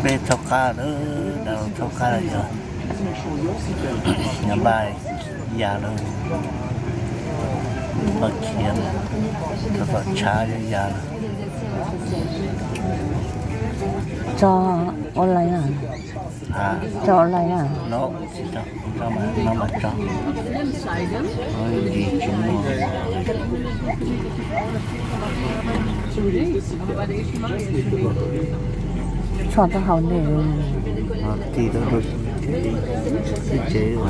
Pe tocar đâu tocar rồi nhà bài già rồi bậc kiến thật cha già rồi cho online à? Cho online à? nó chỉ nó mà cho nói gì chúng cho tao học để nó thì nó được cái chế rồi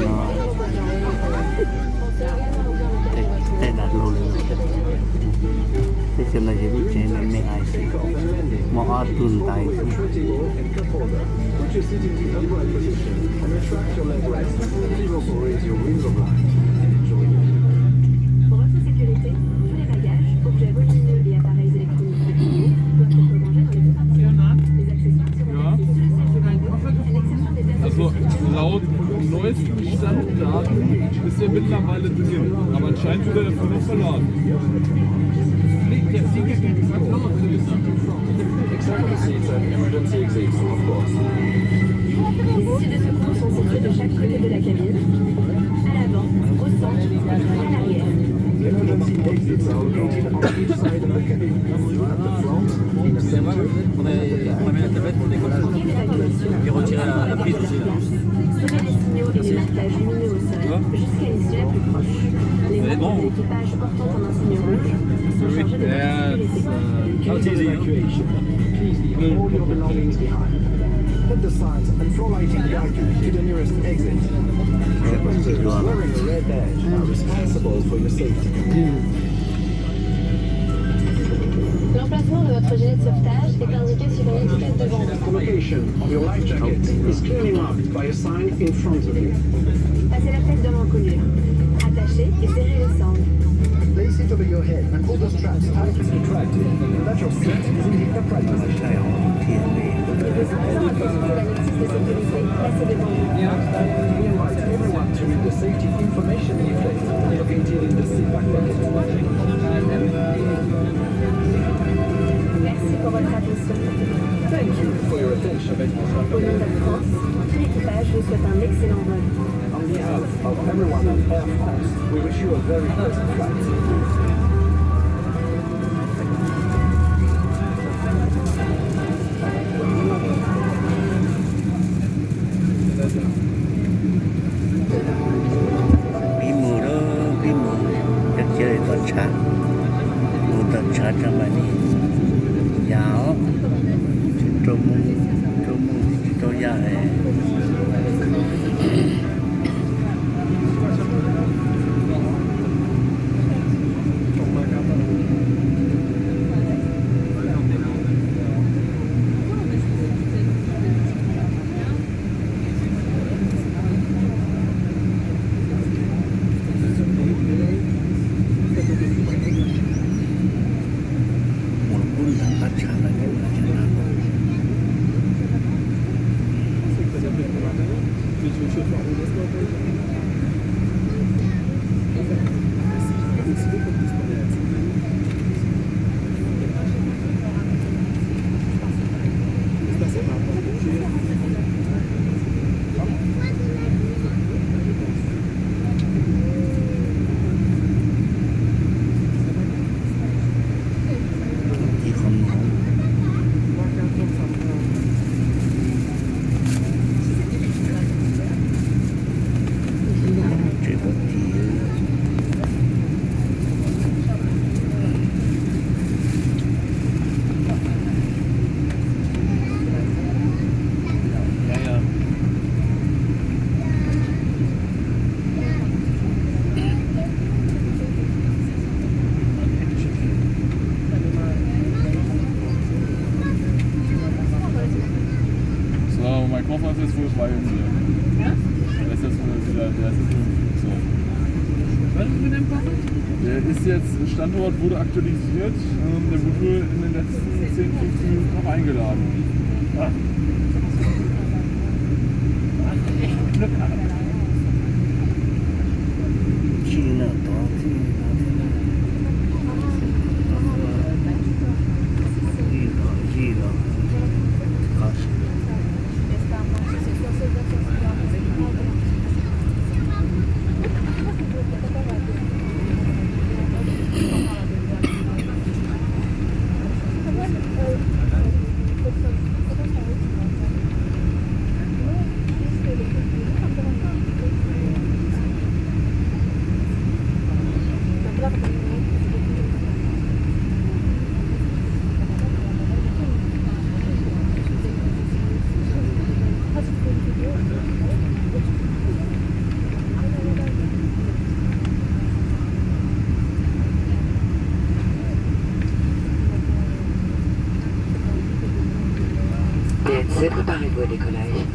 nó đây là lô thế cho nên cái chế này mình ai xí mà họ tuân tay xí Pour votre sécurité, tous les bagages, objets volumineux et appareils électroniques petits doivent être rangés dans les deux parties. Les accessoires seront placés sous le siège de wagon, à l'exception des pièces Also laut neuesten Standdaten ist er mittlerweile drin, aber anscheinend wird er dafür noch verladen. Les issues de secours sont situées de chaque côté de la cabine, à l'avant, au centre et à l'arrière. Emergency exits are located on each side of the cabin. At the front, in the center, On met la tablette pour le décollage. Pour l'évacuation, Et retirer la prise aussi là. semez les signaux et les marquages lumineux au sol jusqu'à l'issue la plus proche. Les membres de l'équipage portant un insigne rouge sont chargés de votre sécurité. case of evacuation, please leave all your belongings behind. Put the signs and throw lighting guide you to the nearest exit. Operators wearing a red badge are responsible for your safety. L'emplacement de votre gilet de sauvetage est indiqué sur une étiquette devant vous. The location of your life jacket is clearly marked by a sign in front of you. Passez la tête dans l'encolure. Attachez et serrez les sangles. Place it over your head and pull the straps tightly retracted so that your seat is in the upright position. Les besoins sont à consulter la notice de sécurité placée devant vous. We invite everyone to read the safety information leaflet located in the seat back pocket. Merci pour votre attention. Thank you for your attention. Au nom d'Air France, tout l'équipage vous souhaite un excellent vol. On behalf of everyone at Air France, we wish you a very pleasant flight. bí mù chắc chơi toàn sát trong bài đi giáo trong tôi ra này Mein Koffer ist jetzt wohl bei uns hier. Der ist jetzt wohl wieder, der ist jetzt wohl im Flugzeug. Was ist mit dem Koffer? Der ist jetzt, Standort wurde aktualisiert, der wurde wohl in den letzten 10, 15 Minuten noch eingeladen. Ah. Echt Glück haben. China đó thì passagers, préparez-vous au décollage.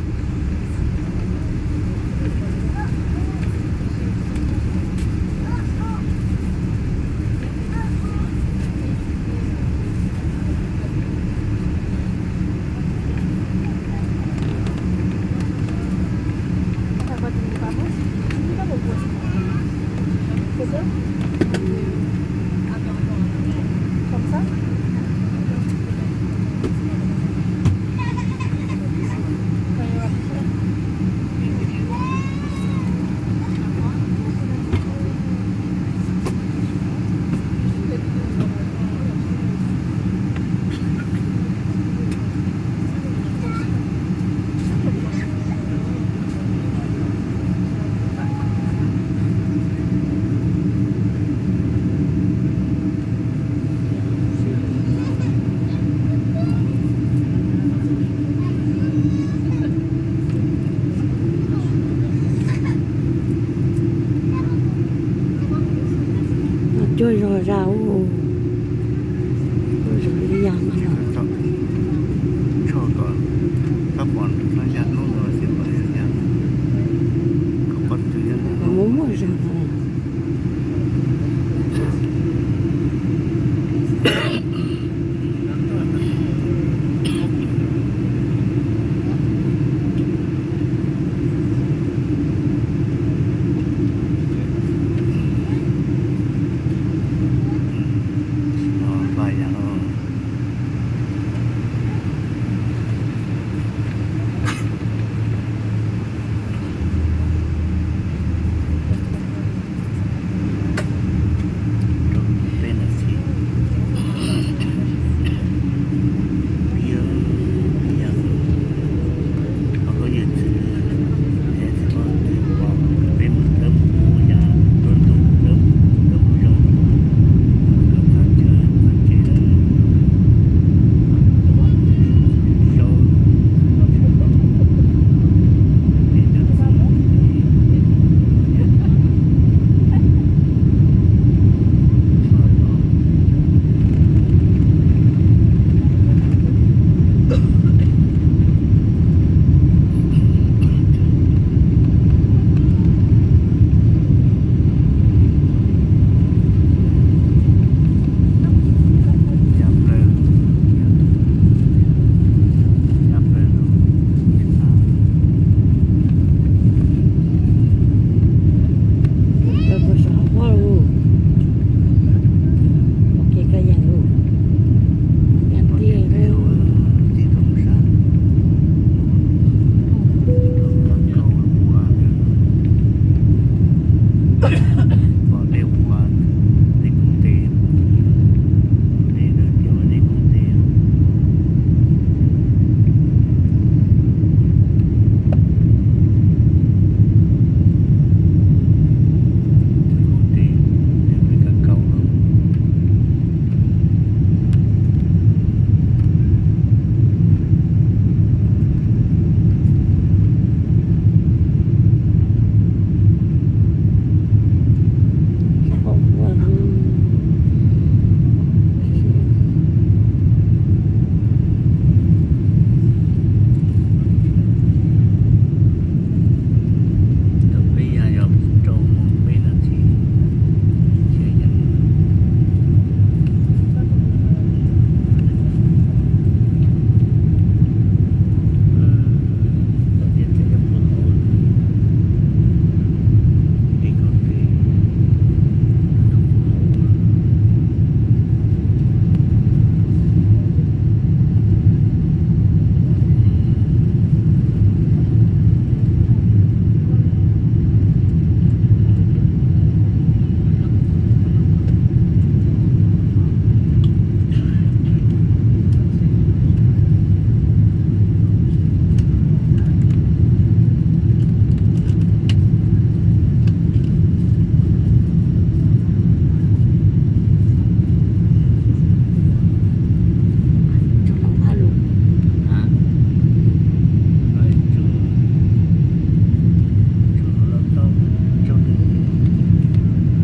Chơi rồi rau rồi đi ăn mà cho còn các bọn nó dán nó rồi thì phải dán các bọn tự nhiên nó muốn mua rau vài dạng